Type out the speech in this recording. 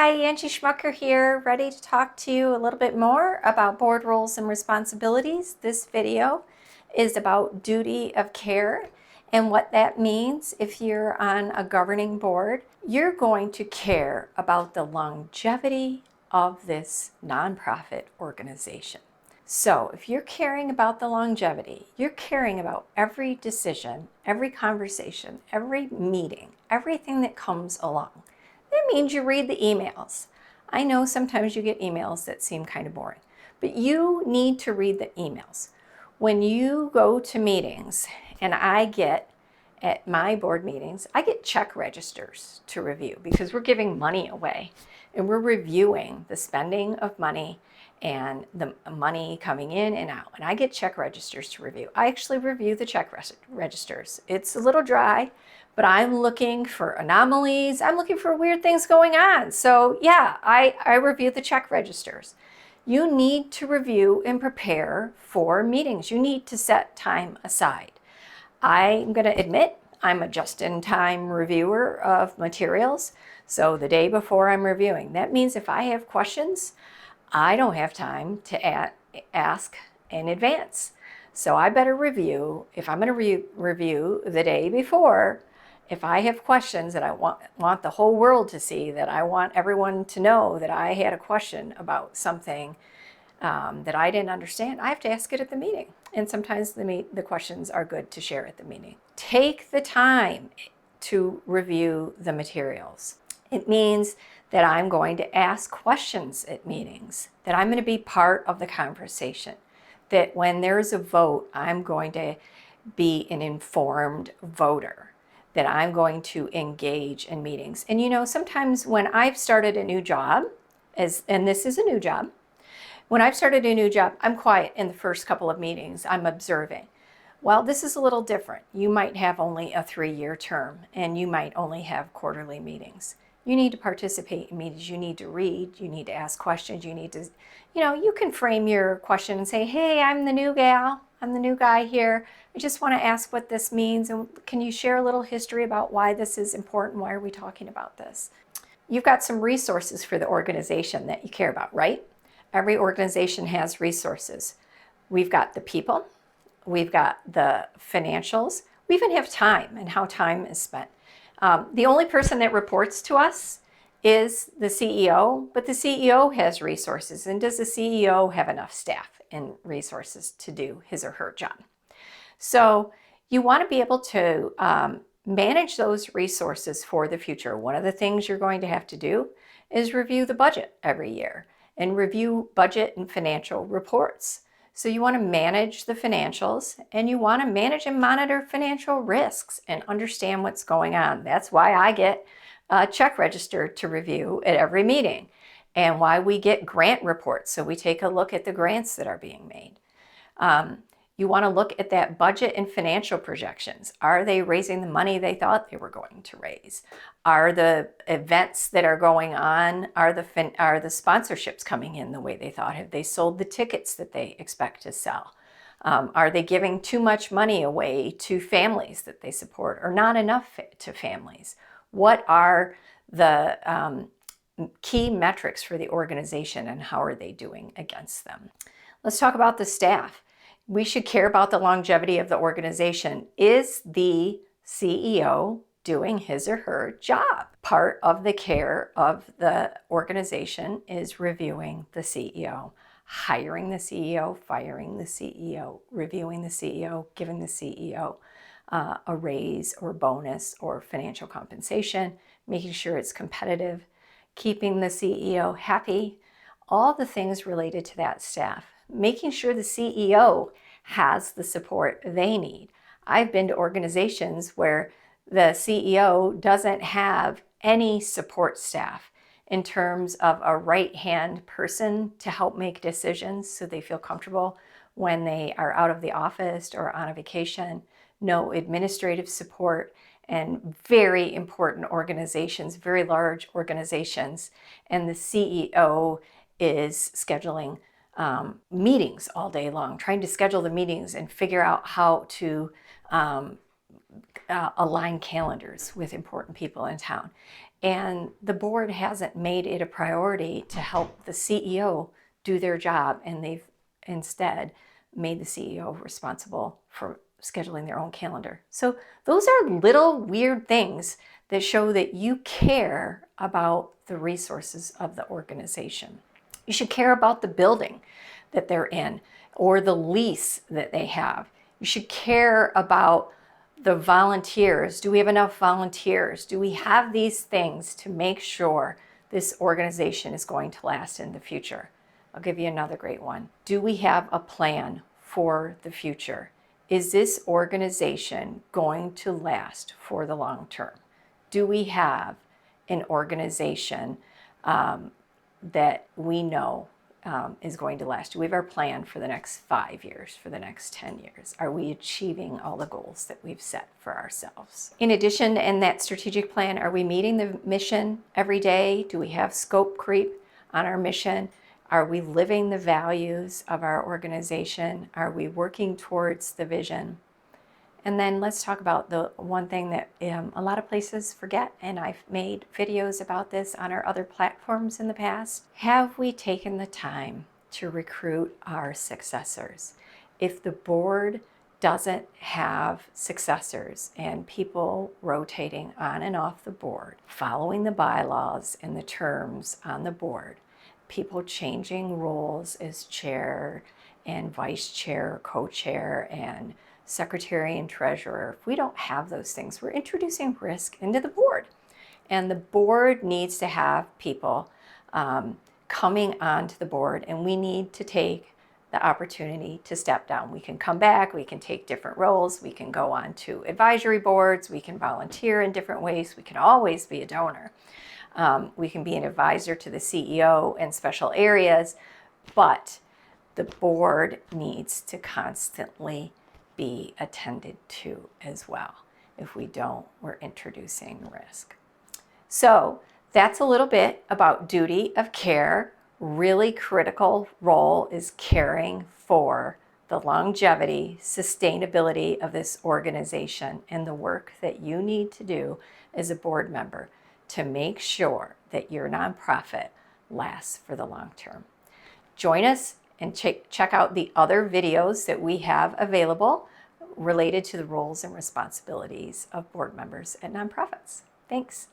Hi, Angie Schmucker here, ready to talk to you a little bit more about board roles and responsibilities. This video is about duty of care and what that means if you're on a governing board. You're going to care about the longevity of this nonprofit organization. So if you're caring about the longevity, you're caring about every decision, every conversation, every meeting, everything that comes along. That means you read the emails. I know sometimes you get emails that seem kind of boring, but you need to read the emails. When you go to meetings, and at my board meetings, I get check registers to review because we're giving money away and we're reviewing the spending of money and the money coming in and out. And I get check registers to review. I actually review the check registers. It's a little dry, but I'm looking for anomalies. I'm looking for weird things going on. So yeah, I review the check registers. You need to review and prepare for meetings. You need to set time aside. I'm going to admit I'm a just-in-time reviewer of materials. So the day before I'm reviewing, that means if I have questions, I don't have time to ask in advance. So I better review. If I'm going to review the day before, if I have questions that I want the whole world to see, that I want everyone to know that I had a question about something that I didn't understand, I have to ask it at the meeting. And sometimes the questions are good to share at the meeting. Take the time to review the materials. It means that I'm going to ask questions at meetings, that I'm going to be part of the conversation, that when there's a vote, I'm going to be an informed voter, that I'm going to engage in meetings. And you know, sometimes when I've started a new job, and this is a new job, when I've started a new job, I'm quiet in the first couple of meetings. I'm observing. Well, this is a little different. You might have only a 3-year term, and you might only have quarterly meetings. You need to participate in meetings. You need to read. You need to ask questions. You need to, you can frame your question and say, hey, I'm the new gal. I'm the new guy here. I just want to ask what this means. And can you share a little history about why this is important? Why are we talking about this? You've got some resources for the organization that you care about, right? Every organization has resources. We've got the people. We've got the financials. We even have time and how time is spent. The only person that reports to us is the CEO, but the CEO has resources. And does the CEO have enough staff and resources to do his or her job? So you want to be able to manage those resources for the future. One of the things you're going to have to do is review the budget every year and review budget and financial reports. So you want to manage the financials, and you want to manage and monitor financial risks and understand what's going on. That's why I get a check register to review at every meeting, and why we get grant reports. So we take a look at the grants that are being made. You want to look at that budget and financial projections. Are they raising the money they thought they were going to raise? Are the events that are going on, are the sponsorships coming in the way they thought? Have they sold the tickets that they expect to sell? Are they giving too much money away to families that they support, or not enough to families? What are the key metrics for the organization, and how are they doing against them? Let's talk about the staff. We should care about the longevity of the organization. Is the CEO doing his or her job? Part of the care of the organization is reviewing the CEO, hiring the CEO, firing the CEO, reviewing the CEO, giving the CEO a raise or bonus or financial compensation, making sure it's competitive, keeping the CEO happy, all the things related to that staff. Making sure the CEO has the support they need. I've been to organizations where the CEO doesn't have any support staff in terms of a right-hand person to help make decisions so they feel comfortable when they are out of the office or on a vacation. No administrative support, and very important organizations, very large organizations, and the CEO is scheduling meetings all day long, trying to schedule the meetings and figure out how to align calendars with important people in town. and the board hasn't made it a priority to help the CEO do their job, and they've instead made the CEO responsible for scheduling their own calendar. So those are little weird things that show that you care about the resources of the organization. You should care about the building that they're in or the lease that they have. You should care about the volunteers. Do we have enough volunteers? Do we have these things to make sure this organization is going to last in the future? I'll give you another great one. Do we have a plan for the future? Is this organization going to last for the long term? Do we have an organization that we know is going to last? Do we have our plan for the next 5 years, for the next 10 years? Are we achieving all the goals that we've set for ourselves? In addition, in that strategic plan, are we meeting the mission every day? Do we have scope creep on our mission? Are we living the values of our organization? Are we working towards the vision? And then let's talk about the one thing that a lot of places forget, and I've made videos about this on our other platforms in the past. Have we taken the time to recruit our successors? If the board doesn't have successors and people rotating on and off the board, following the bylaws and the terms on the board, people changing roles as chair and vice chair, co-chair, and secretary and treasurer, if we don't have those things, we're introducing risk into the board. And the board needs to have people coming onto the board, and we need to take the opportunity to step down. We can come back, we can take different roles, we can go on to advisory boards, we can volunteer in different ways, we can always be a donor. We can be an advisor to the CEO in special areas, but the board needs to constantly be attended to as well. If we don't, we're introducing risk. So that's a little bit about duty of care. Really critical role is caring for the longevity, sustainability of this organization and the work that you need to do as a board member to make sure that your nonprofit lasts for the long term. Join us and check out the other videos that we have available related to the roles and responsibilities of board members at nonprofits. Thanks.